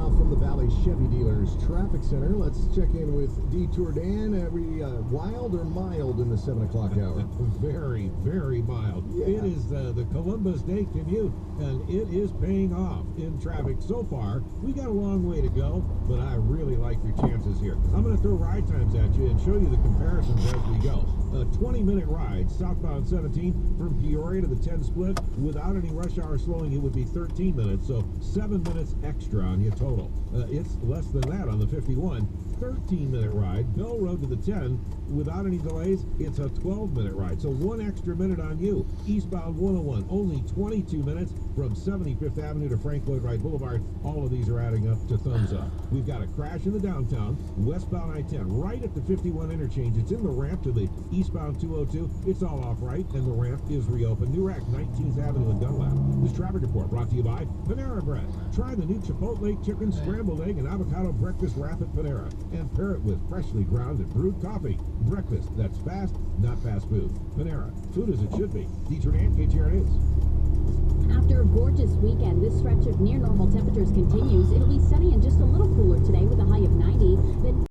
now from the Valley Chevy Dealers Traffic Center. Let's check in with Detour Dan. Are we wild or mild in the 7 o'clock hour? Very, very mild. Yeah. It is the Columbus Day commute, and it is paying off in traffic so far. We got a long way to go, but I really like your chances here. I'm going to throw ride times at you and show you the comparisons as we go. A 20-minute ride southbound 17 from Peoria to the 10 split without any rush hour slowing, it would be 13 minutes, so 7 minutes extra on you total. It's less than that on the 51. 13-minute ride, Bell Road to the 10, without any delays, it's a 12-minute ride, so 1 extra minute on you. Eastbound 101, only 22 minutes from 75th Avenue to Frank Lloyd Wright Boulevard. All of these are adding up to thumbs up. We've got a crash in the downtown, westbound I-10, right at the 51 interchange. It's in the ramp to the eastbound 202. It's all off right, and the ramp is reopened. New rack, 19th Avenue in Dunlap. This traffic report brought to you by Panera Bread. Try the new Chipotle chicken, scrambled egg, and avocado breakfast wrap at Panera. And pair it with freshly ground and brewed coffee. Breakfast that's fast, not fast food. Panera, food as it should be. Detour Dan, KTR News. After a gorgeous weekend, this stretch of near normal temperatures continues. It'll be sunny and just a little cooler today with a high of 90. Then